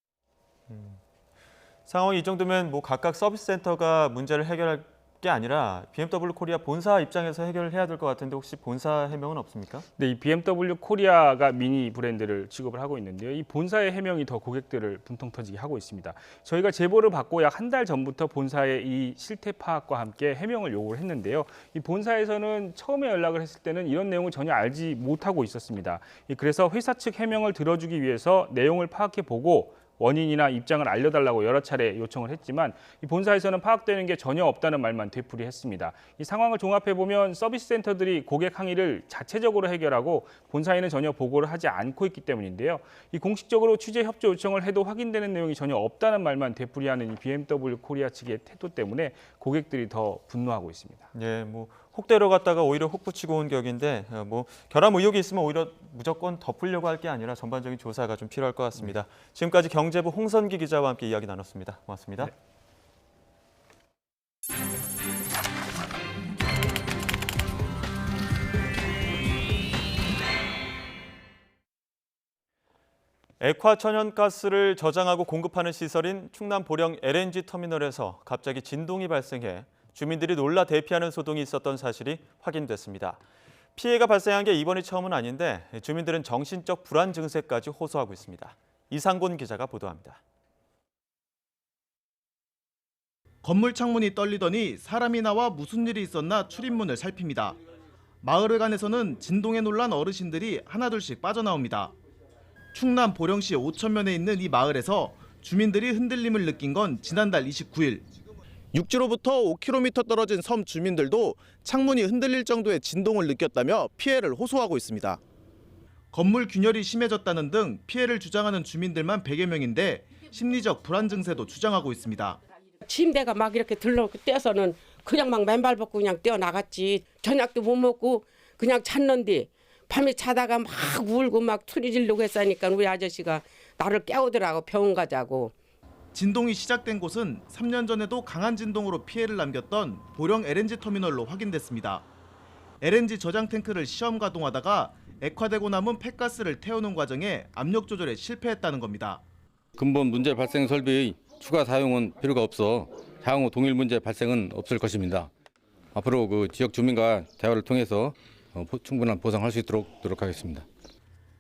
상황이 이 정도면 각각 서비스 센터가 문제를 해결할 게 아니라 BMW 코리아 본사 입장에서 해결을 해야 될 것 같은데 혹시 본사 해명은 없습니까? 네, 이 BMW 코리아가 미니 브랜드를 취급을 하고 있는데요. 이 본사의 해명이 더 고객들을 분통 터지게 하고 있습니다. 저희가 제보를 받고 약 한 달 전부터 본사의 이 실태 파악과 함께 해명을 요구를 했는데요. 이 본사에서는 처음에 연락을 했을 때는 이런 내용을 전혀 알지 못하고 있었습니다. 그래서 회사 측 해명을 들어주기 위해서 내용을 파악해 보고 원인이나 입장을 알려달라고 여러 차례 요청을 했지만 이 본사에서는 파악되는 게 전혀 없다는 말만 되풀이했습니다. 이 상황을 종합해보면 서비스 센터들이 고객 항의를 자체적으로 해결하고 본사에는 전혀 보고를 하지 않고 있기 때문인데요. 이 공식적으로 취재 협조 요청을 해도 확인되는 내용이 전혀 없다는 말만 되풀이하는 이 BMW 코리아 측의 태도 때문에 고객들이 더 분노하고 있습니다. 예, 혹 데려갔다가 오히려 혹 붙이고 온 격인데 결함 의혹이 있으면 오히려 무조건 덮으려고 할 게 아니라 전반적인 조사가 좀 필요할 것 같습니다. 지금까지 경제부 홍선기 기자와 함께 이야기 나눴습니다. 고맙습니다. 네. 액화 천연가스를 저장하고 공급하는 시설인 충남 보령 LNG 터미널에서 갑자기 진동이 발생해 주민들이 놀라 대피하는 소동이 있었던 사실이 확인됐습니다. 피해가 발생한 게 이번이 처음은 아닌데 주민들은 정신적 불안 증세까지 호소하고 있습니다. 이상곤 기자가 보도합니다. 건물 창문이 떨리더니 사람이 나와 무슨 일이 있었나 출입문을 살핍니다. 마을회관에서는 진동에 놀란 어르신들이 하나둘씩 빠져나옵니다. 충남 보령시 오천면에 있는 이 마을에서 주민들이 흔들림을 느낀 건 지난달 29일. 육지로부터 5km 떨어진 섬 주민들도 창문이 흔들릴 정도의 진동을 느꼈다며 피해를 호소하고 있습니다. 건물 균열이 심해졌다는 등 피해를 주장하는 주민들만 100여 명인데 심리적 불안 증세도 주장하고 있습니다. 침대가 막 이렇게 떼서는 그냥 막 맨발 벗고 그냥 뛰어나갔지. 저녁도 못 먹고 그냥 잤는데 밤에 자다가 막 울고 막 소리 지르고 했으니까 우리 아저씨가 나를 깨우더라고. 병원 가자고. 진동이 시작된 곳은 3년 전에도 강한 진동으로 피해를 남겼던 보령 LNG 터미널로 확인됐습니다. LNG 저장 탱크를 시험 가동하다가 액화되고 남은 폐가스를 태우는 과정에 압력 조절에 실패했다는 겁니다. 근본 문제 발생 설비의 추가 사용은 필요가 없어 향후 동일 문제 발생은 없을 것입니다. 앞으로 그 지역 주민과 대화를 통해서 충분한 보상할 수 있도록 노력하겠습니다.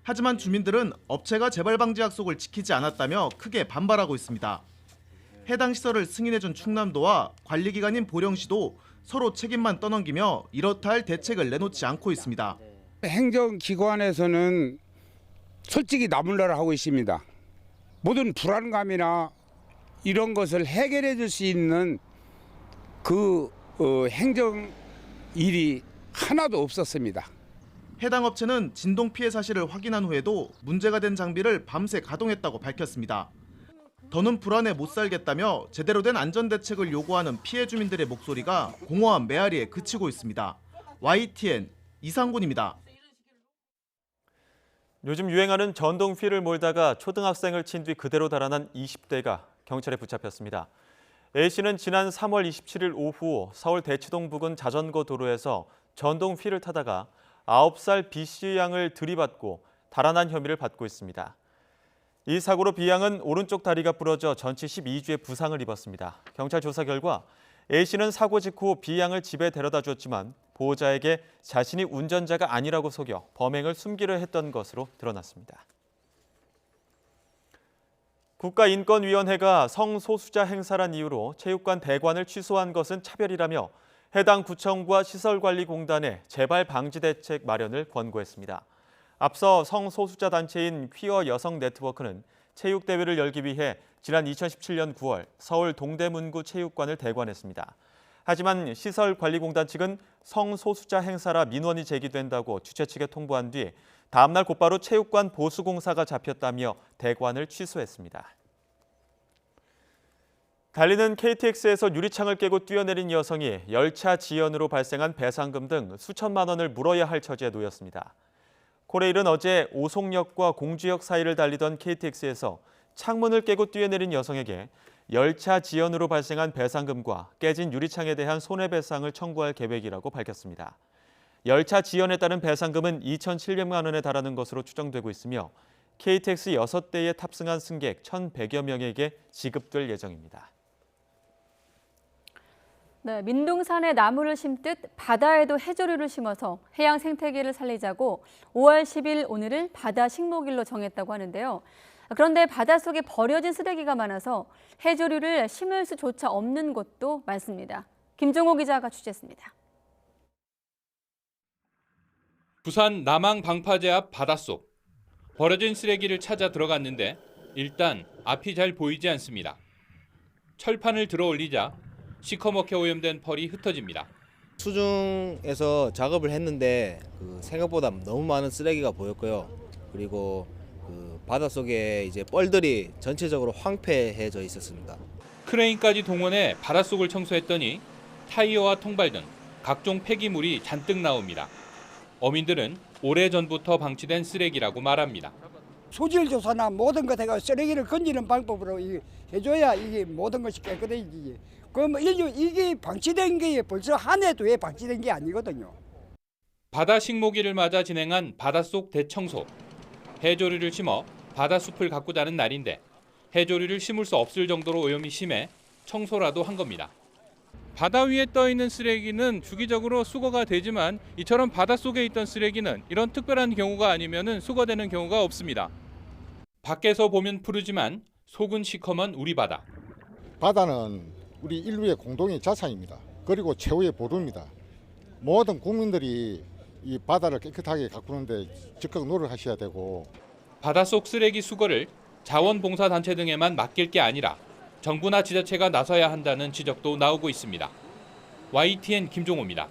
하지만 주민들은 업체가 재발 방지 약속을 지키지 않았다며 크게 반발하고 있습니다. 해당 시설을 승인해준 충남도와 관리기관인 보령시도 서로 책임만 떠넘기며 이렇다 할 대책을 내놓지 않고 있습니다. 행정기관에서는 솔직히 나몰라를 하고 있습니다. 모든 불안감이나 이런 것을 해결해 줄 수 있는 행정 일이 하나도 없었습니다. 해당 업체는 진동 피해 사실을 확인한 후에도 문제가 된 장비를 밤새 가동했다고 밝혔습니다. 더는 불안에 못 살겠다며 제대로 된 안전 대책을 요구하는 피해 주민들의 목소리가 공허한 메아리에 그치고 있습니다. YTN 이상곤입니다. 요즘 유행하는 전동 휠을 몰다가 초등학생을 친 뒤 그대로 달아난 20대가 경찰에 붙잡혔습니다. A씨는 지난 3월 27일 오후 서울 대치동 부근 자전거 도로에서 전동 휠을 타다가 9살 B씨 양을 들이받고 달아난 혐의를 받고 있습니다. 이 사고로 B 양은 오른쪽 다리가 부러져 전치 12주의 부상을 입었습니다. 경찰 조사 결과 A씨는 사고 직후 B 양을 집에 데려다 줬지만 보호자에게 자신이 운전자가 아니라고 속여 범행을 숨기려 했던 것으로 드러났습니다. 국가인권위원회가 성소수자 행사란 이유로 체육관 대관을 취소한 것은 차별이라며 해당 구청과 시설관리공단에 재발 방지 대책 마련을 권고했습니다. 앞서 성소수자 단체인 퀴어 여성 네트워크는 체육대회를 열기 위해 지난 2017년 9월 서울 동대문구 체육관을 대관했습니다. 하지만 시설관리공단 측은 성소수자 행사라 민원이 제기된다고 주최 측에 통보한 뒤 다음 날 곧바로 체육관 보수공사가 잡혔다며 대관을 취소했습니다. 달리는 KTX에서 유리창을 깨고 뛰어내린 여성이 열차 지연으로 발생한 배상금 등 수천만 원을 물어야 할 처지에 놓였습니다. 코레일은 어제 오송역과 공주역 사이를 달리던 KTX에서 창문을 깨고 뛰어내린 여성에게 열차 지연으로 발생한 배상금과 깨진 유리창에 대한 손해배상을 청구할 계획이라고 밝혔습니다. 열차 지연에 따른 배상금은 2,700만 원에 달하는 것으로 추정되고 있으며 KTX 6대에 탑승한 승객 1,100여 명에게 지급될 예정입니다. 네, 민둥산에 나무를 심듯 바다에도 해조류를 심어서 해양 생태계를 살리자고 5월 10일 오늘을 바다 식목일로 정했다고 하는데요. 그런데 바닷속에 버려진 쓰레기가 많아서 해조류를 심을 수조차 없는 곳도 많습니다. 김종호 기자가 취재했습니다. 부산 남항 방파제 앞 바닷속. 버려진 쓰레기를 찾아 들어갔는데 일단 앞이 잘 보이지 않습니다. 철판을 들어 올리자 시커멓게 오염된 펄이 흩어집니다. 수중에서 작업을 했는데 생각보다 너무 많은 쓰레기가 보였고요. 그리고 바닷속에 이제 뻘들이 전체적으로 황폐해져 있었습니다. 크레인까지 동원해 바닷속을 청소했더니 타이어와 통발 등 각종 폐기물이 잔뜩 나옵니다. 어민들은 오래전부터 방치된 쓰레기라고 말합니다. 수질 조사나 모든 것에가 쓰레기를 건지는 방법으로 해줘야 이게 모든 것이 깨끗해지지. 그럼 이게 방치된 게 벌써 한 해, 두 해 방치된 게 아니거든요. 바다 식목일을 맞아 진행한 바닷속 대청소. 해조류를 심어 바다숲을 가꾸자는 날인데 해조류를 심을 수 없을 정도로 오염이 심해 청소라도 한 겁니다. 바다 위에 떠 있는 쓰레기는 주기적으로 수거가 되지만 이처럼 바닷속에 있던 쓰레기는 이런 특별한 경우가 아니면 수거되는 경우가 없습니다. 밖에서 보면 푸르지만 속은 시커먼 우리 바다. 바다는 우리 인류의 공동의 자산입니다. 그리고 최후의 보루입니다. 모든 국민들이 이 바다를 깨끗하게 가꾸는데 적극 노력하셔야 되고, 바닷속 쓰레기 수거를 자원봉사단체 등에만 맡길 게 아니라 정부나 지자체가 나서야 한다는 지적도 나오고 있습니다. YTN 김종호입니다.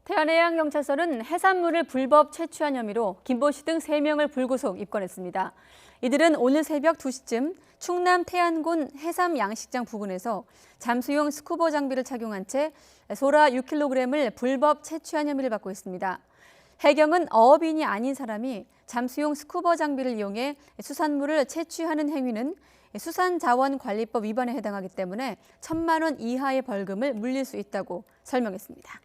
태안해양경찰서는 해산물을 불법 채취한 혐의로 김모 씨 등 3명을 불구속 입건했습니다. 이들은 오늘 새벽 2시쯤 충남 태안군 해삼 양식장 부근에서 잠수용 스쿠버 장비를 착용한 채 소라 6kg을 불법 채취한 혐의를 받고 있습니다. 해경은 어업인이 아닌 사람이 잠수용 스쿠버 장비를 이용해 수산물을 채취하는 행위는 수산자원관리법 위반에 해당하기 때문에 1,000만 원 이하의 벌금을 물릴 수 있다고 설명했습니다.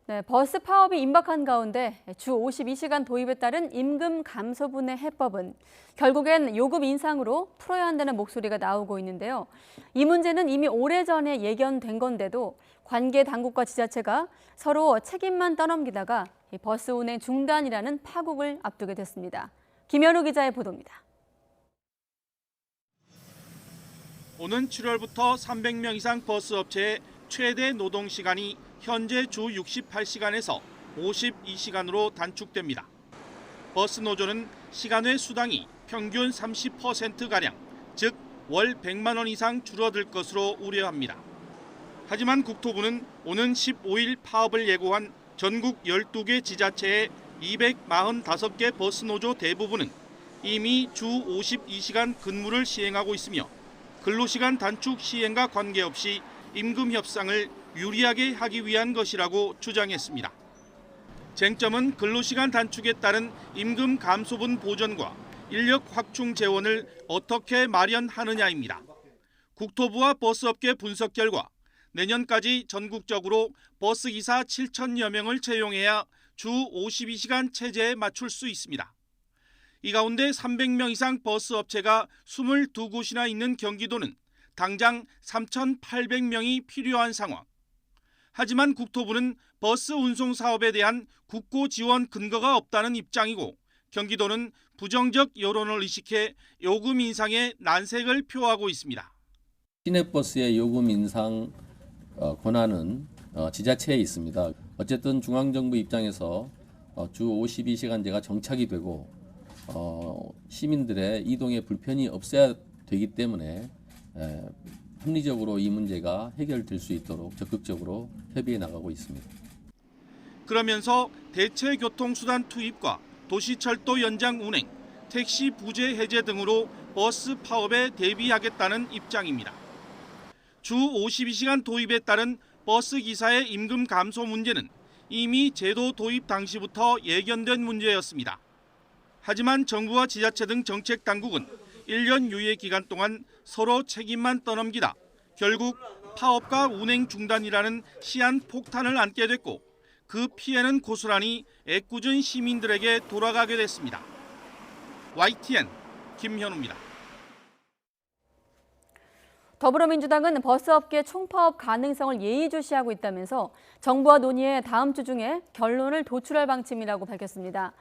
네, 버스 파업이 임박한 가운데 주 52시간 도입에 따른 임금 감소분의 해법은 결국엔 요금 인상으로 풀어야 한다는 목소리가 나오고 있는데요. 이 문제는 이미 오래전에 예견된 건데도 관계 당국과 지자체가 서로 책임만 떠넘기다가 버스 운행 중단이라는 파국을 앞두게 됐습니다. 김현우 기자의 보도입니다. 오는 7월부터 300명 이상 버스 업체의 최대 노동 시간이 현재 주 68시간에서 52시간으로 단축됩니다. 버스 노조는 시간 외 수당이 평균 30%가량, 즉 월 100만 원 이상 줄어들 것으로 우려합니다. 하지만 국토부는 오는 15일 파업을 예고한 전국 12개 지자체의 245개 버스 노조 대부분은 이미 주 52시간 근무를 시행하고 있으며 근로시간 단축 시행과 관계없이 임금 협상을 유리하게 하기 위한 것이라고 주장했습니다. 쟁점은 근로시간 단축에 따른 임금 감소분 보전과 인력 확충 재원을 어떻게 마련하느냐입니다. 국토부와 버스업계 분석 결과 내년까지 전국적으로 버스기사 7천여 명을 채용해야 주 52시간 체제에 맞출 수 있습니다. 이 가운데 300명 이상 버스업체가 22곳이나 있는 경기도는 당장 3,800명이 필요한 상황. 하지만 국토부는 버스 운송 사업에 대한 국고 지원 근거가 없다는 입장이고 경기도는 부정적 여론을 의식해 요금 인상에 난색을 표하고 있습니다. 시내버스의 요금 인상 권한은 지자체에 있습니다. 어쨌든 중앙정부 입장에서 주 52시간제가 정착이 되고 시민들의 이동에 불편이 없어야 되기 때문에 합리적으로 이 문제가 해결될 수 있도록 적극적으로 협의해 나가고 있습니다. 그러면서 대체 교통수단 투입과 도시철도 연장 운행, 택시 부재 해제 등으로 버스 파업에 대비하겠다는 입장입니다. 주 52시간 도입에 따른 버스 기사의 임금 감소 문제는 이미 제도 도입 당시부터 예견된 문제였습니다. 하지만 정부와 지자체 등 정책 당국은 1년 유예 기간 동안 서로 책임만 떠넘기다 결국 파업과 운행 중단이라는 시한폭탄을 안게 됐고 그 피해는 고스란히 애꿎은 시민들에게 돌아가게 됐습니다. YTN 김현우입니다. 더불어민주당은 버스업계 총파업 가능성을 예의주시하고 있다면서 정부와 논의해 다음 주 중에 결론을 도출할 방침이라고 밝혔습니다.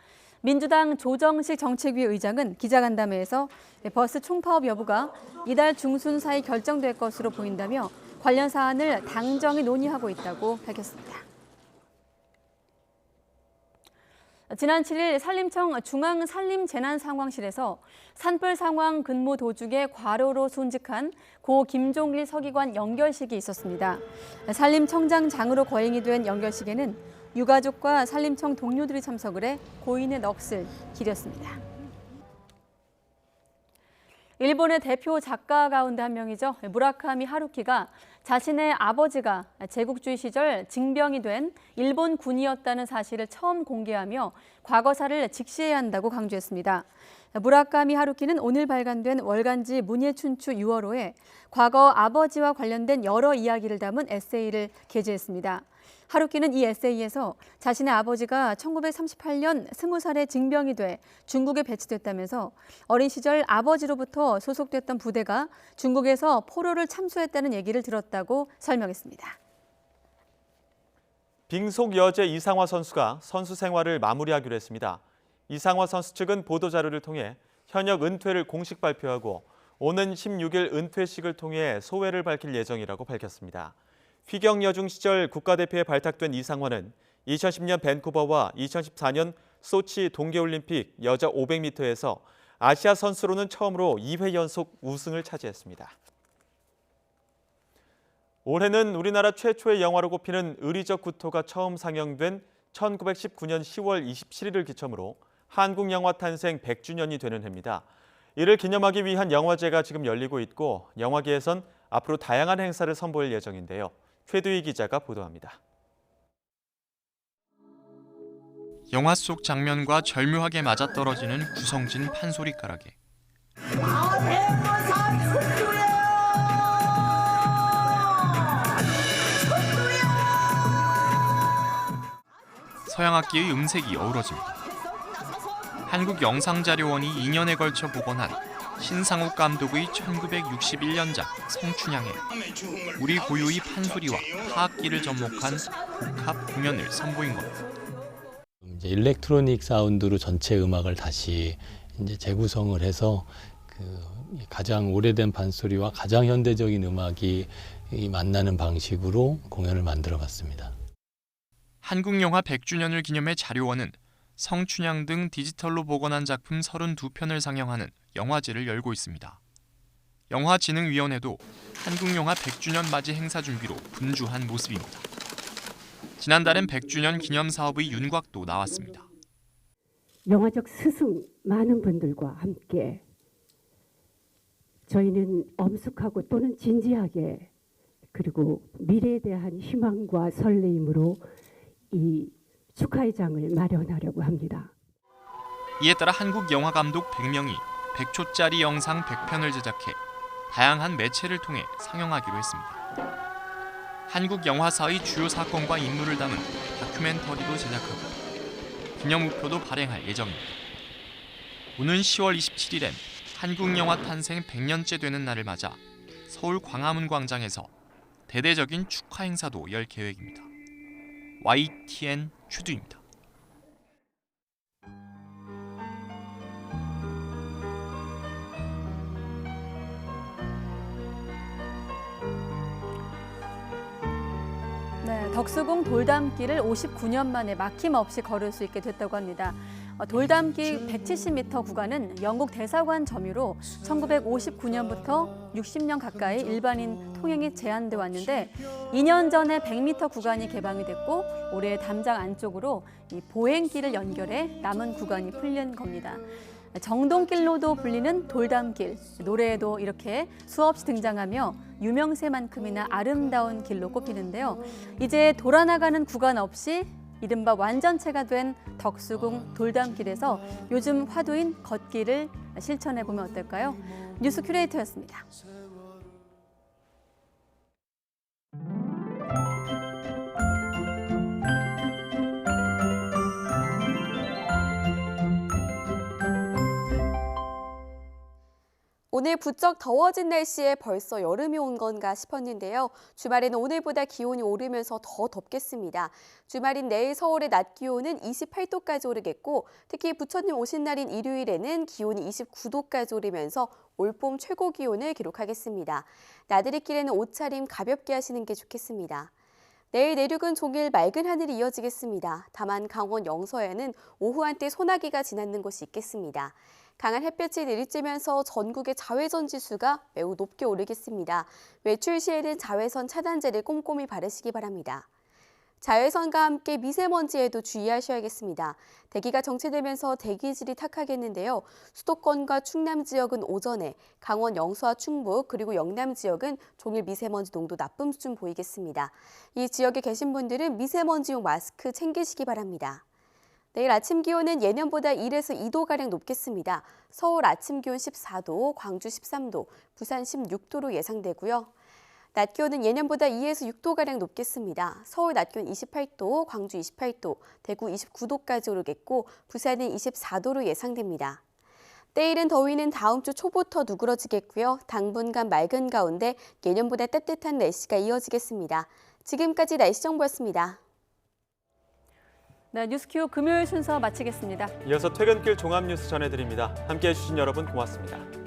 민주당 조정식 정책위 의장은 기자간담회에서 버스 총파업 여부가 이달 중순 사이 결정될 것으로 보인다며 관련 사안을 당정이 논의하고 있다고 밝혔습니다. 지난 7일 산림청 중앙산림재난상황실에서 산불 상황 근무 도중에 과로로 순직한 고 김종길 서기관 연결식이 있었습니다. 산림청장장으로 거행이 된 연결식에는 유가족과 산림청 동료들이 참석을 해 고인의 넋을 기렸습니다. 일본의 대표 작가 가운데 한 명이죠. 무라카미 하루키가 자신의 아버지가 제국주의 시절 징병이 된 일본 군이었다는 사실을 처음 공개하며 과거사를 직시해야 한다고 강조했습니다. 무라카미 하루키는 오늘 발간된 월간지 문예춘추 6월호에 과거 아버지와 관련된 여러 이야기를 담은 에세이를 게재했습니다. 하루키는 이 에세이에서 자신의 아버지가 1938년 20살에 징병이 돼 중국에 배치됐다면서 어린 시절 아버지로부터 소속됐던 부대가 중국에서 포로를 참수했다는 얘기를 들었다고 설명했습니다. 빙속 여제 이상화 선수가 선수 생활을 마무리하기로 했습니다. 이상화 선수 측은 보도자료를 통해 현역 은퇴를 공식 발표하고 오는 16일 은퇴식을 통해 소회를 밝힐 예정이라고 밝혔습니다. 휘경 여중 시절 국가대표에 발탁된 이상화는 2010년 밴쿠버와 2014년 소치 동계올림픽 여자 500m에서 아시아 선수로는 처음으로 2회 연속 우승을 차지했습니다. 올해는 우리나라 최초의 영화로 꼽히는 의리적 구토가 처음 상영된 1919년 10월 27일을 기점으로 한국 영화 탄생 100주년이 되는 해입니다. 이를 기념하기 위한 영화제가 지금 열리고 있고 영화계에선 앞으로 다양한 행사를 선보일 예정인데요. 최두희 기자가 보도합니다. 영화 속 장면과 절묘하게 맞아떨어지는 구성진 판소리가락에 서양악기의 음색이 어우러집니다. 한국영상자료원이 2년에 걸쳐 복원한 신상욱 감독의 1961년작 성춘향에 우리 고유의 판소리와 타악기를 접목한 복합 공연을 선보인 겁니다. 이제 일렉트로닉 사운드로 전체 음악을 다시 이제 재구성을 해서 가장 오래된 판소리와 가장 현대적인 음악이 만나는 방식으로 공연을 만들어봤습니다. 한국영화 100주년을 기념해 자료원은 성춘향 등 디지털로 복원한 작품 32편을 상영하는 영화제를 열고 있습니다. 영화진흥위원회도 한국영화 100주년 맞이 행사 준비로 분주한 모습입니다. 지난달엔 100주년 기념사업의 윤곽도 나왔습니다. 영화적 스승 많은 분들과 함께 저희는 엄숙하고 또는 진지하게 그리고 미래에 대한 희망과 설레임으로 이 축하의 장을 마련하려고 합니다. 이에 따라 한국영화감독 100명이 100초짜리 영상 100편을 제작해 다양한 매체를 통해 상영하기로 했습니다. 한국 영화사의 주요 사건과 인물을 담은 다큐멘터리도 제작하고 기념우표도 발행할 예정입니다. 오는 10월 27일엔 한국영화 탄생 100년째 되는 날을 맞아 서울 광화문 광장에서 대대적인 축하 행사도 열 계획입니다. YTN 최두입니다. 덕수궁 돌담길을 59년 만에 막힘없이 걸을 수 있게 됐다고 합니다. 돌담길 170m 구간은 영국 대사관 점유로 1959년부터 60년 가까이 일반인 통행이 제한돼 왔는데 2년 전에 100m 구간이 개방이 됐고 올해 담장 안쪽으로 이 보행길을 연결해 남은 구간이 풀린 겁니다. 정동길로도 불리는 돌담길, 노래에도 이렇게 수없이 등장하며 유명세만큼이나 아름다운 길로 꼽히는데요. 이제 돌아나가는 구간 없이 이른바 완전체가 된 덕수궁 돌담길에서 요즘 화두인 걷기를 실천해보면 어떨까요? 뉴스 큐레이터였습니다. 오늘 부쩍 더워진 날씨에 벌써 여름이 온 건가 싶었는데요. 주말에는 오늘보다 기온이 오르면서 더 덥겠습니다. 주말인 내일 서울의 낮 기온은 28도까지 오르겠고 특히 부처님 오신 날인 일요일에는 기온이 29도까지 오르면서 올봄 최고 기온을 기록하겠습니다. 나들이 길에는 옷차림 가볍게 하시는 게 좋겠습니다. 내일 내륙은 종일 맑은 하늘이 이어지겠습니다. 다만 강원 영서에는 오후 한때 소나기가 지나는 곳이 있겠습니다. 강한 햇볕이 내리쬐면서 전국의 자외선 지수가 매우 높게 오르겠습니다. 외출 시에는 자외선 차단제를 꼼꼼히 바르시기 바랍니다. 자외선과 함께 미세먼지에도 주의하셔야겠습니다. 대기가 정체되면서 대기질이 탁하겠는데요. 수도권과 충남 지역은 오전에, 강원 영서와 충북 그리고 영남 지역은 종일 미세먼지 농도 나쁨 수준 보이겠습니다. 이 지역에 계신 분들은 미세먼지용 마스크 챙기시기 바랍니다. 내일 아침 기온은 예년보다 1에서 2도가량 높겠습니다. 서울 아침 기온 14도, 광주 13도, 부산 16도로 예상되고요. 낮 기온은 예년보다 2에서 6도가량 높겠습니다. 서울 낮 기온 28도, 광주 28도, 대구 29도까지 오르겠고 부산은 24도로 예상됩니다. 내일은 더위는 다음 주 초부터 누그러지겠고요. 당분간 맑은 가운데 예년보다 따뜻한 날씨가 이어지겠습니다. 지금까지 날씨 정보였습니다. 네, 뉴스큐 금요일 순서 마치겠습니다. 이어서 퇴근길 종합뉴스 전해드립니다. 함께해 주신 여러분 고맙습니다.